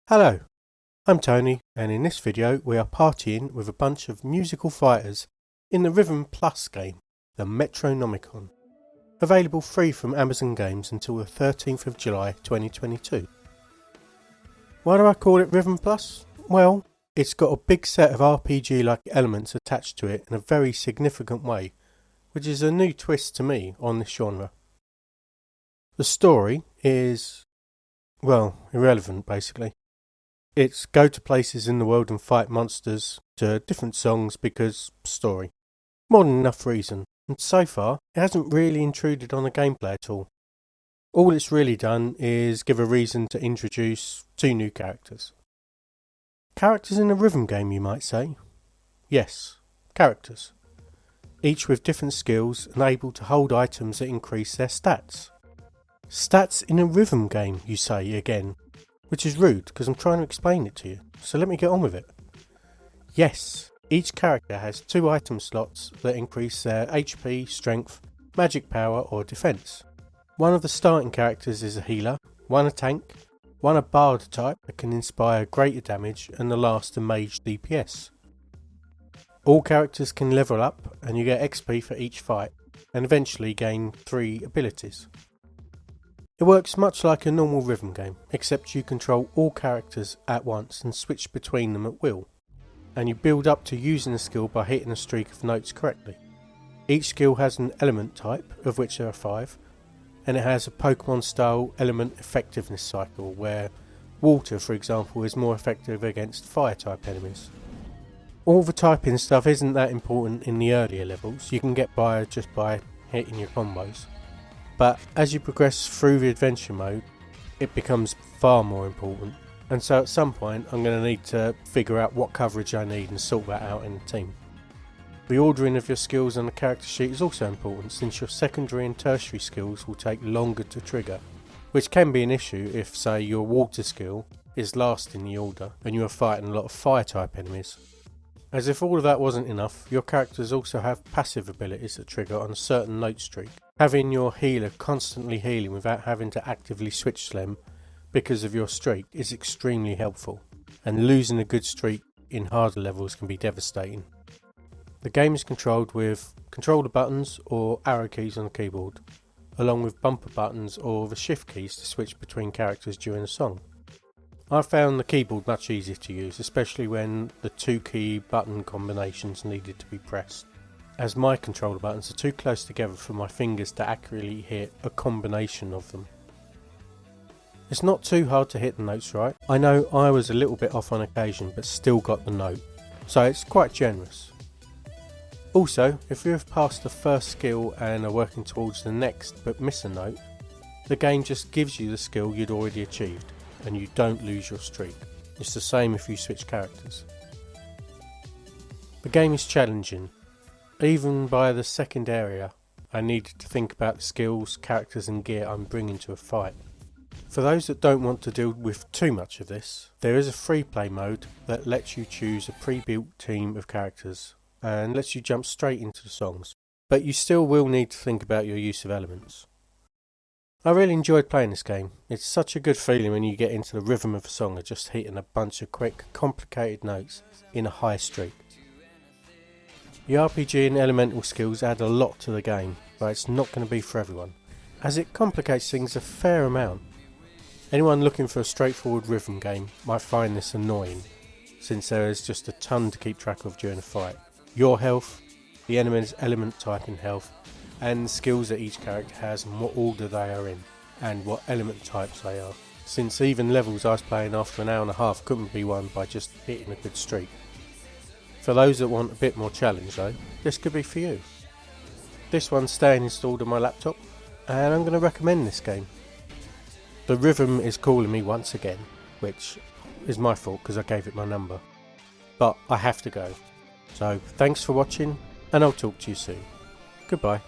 Hello, I'm Tony, and in this video we are partying with a bunch of musical fighters in the Rhythm Plus game, the Metronomicon, available free from Amazon Games until the 13th of July 2022. Why do I call it Rhythm Plus? Well, it's got a big set of RPG-like elements attached to it in a very significant way, which is a new twist to me on this genre. The story is, well, irrelevant basically. It's go to places in the world and fight monsters to different songs because story. More than enough reason, and so far it hasn't really intruded on the gameplay at all. All it's really done is give a reason to introduce two new characters. Characters in a rhythm game, you might say? Yes, characters. Each with different skills and able to hold items that increase their stats. Stats in a rhythm game, you say again. Which is rude, because I'm trying to explain it to you, so let me get on with it. Yes, each character has 2 item slots that increase their HP, strength, magic power or defense. One of the starting characters is a healer, one a tank, one a bard type that can inspire greater damage, and the last a mage DPS. All characters can level up, and you get XP for each fight, and eventually gain 3 abilities. It works much like a normal rhythm game, except you control all characters at once and switch between them at will, and you build up to using a skill by hitting a streak of notes correctly. Each skill has an element type, of which there are 5, and it has a Pokemon style element effectiveness cycle, where water for example is more effective against fire type enemies. All the typing stuff isn't that important in the earlier levels, you can get by just by hitting your combos. But as you progress through the adventure mode, it becomes far more important, and so at some point I'm going to need to figure out what coverage I need and sort that out in the team. The ordering of your skills on the character sheet is also important, since your secondary and tertiary skills will take longer to trigger, which can be an issue if, say, your water skill is last in the order and you are fighting a lot of fire type enemies. As if all of that wasn't enough, your characters also have passive abilities that trigger on a certain note streak. Having your healer constantly healing without having to actively switch to them because of your streak is extremely helpful, and losing a good streak in harder levels can be devastating. The game is controlled with controller buttons or arrow keys on the keyboard, along with bumper buttons or the shift keys to switch between characters during a song. I found the keyboard much easier to use, especially when the 2 key button combinations needed to be pressed, as my controller buttons are too close together for my fingers to accurately hit a combination of them. It's not too hard to hit the notes right. I know I was a little bit off on occasion but still got the note, so it's quite generous. Also, if you have passed the first skill and are working towards the next but miss a note, the game just gives you the skill you'd already achieved, and you don't lose your streak. It's the same if you switch characters. The game is challenging. Even by the second area, I needed to think about the skills, characters and gear I'm bringing to a fight. For those that don't want to deal with too much of this, there is a free play mode that lets you choose a pre-built team of characters and lets you jump straight into the songs, but you still will need to think about your use of elements. I really enjoyed playing this game. It's such a good feeling when you get into the rhythm of a song of just hitting a bunch of quick, complicated notes in a high streak. The RPG and elemental skills add a lot to the game, but it's not going to be for everyone, as it complicates things a fair amount. Anyone looking for a straightforward rhythm game might find this annoying, since there is just a ton to keep track of during a fight. Your health, the enemy's element type in health, and the skills that each character has and what order they are in, and what element types they are, since even levels I was playing after an hour and a half couldn't be won by just hitting a good streak. For those that want a bit more challenge though, this could be for you. This one's staying installed on my laptop, and I'm going to recommend this game. The rhythm is calling me once again, which is my fault because I gave it my number. But I have to go. So thanks for watching, and I'll talk to you soon. Goodbye.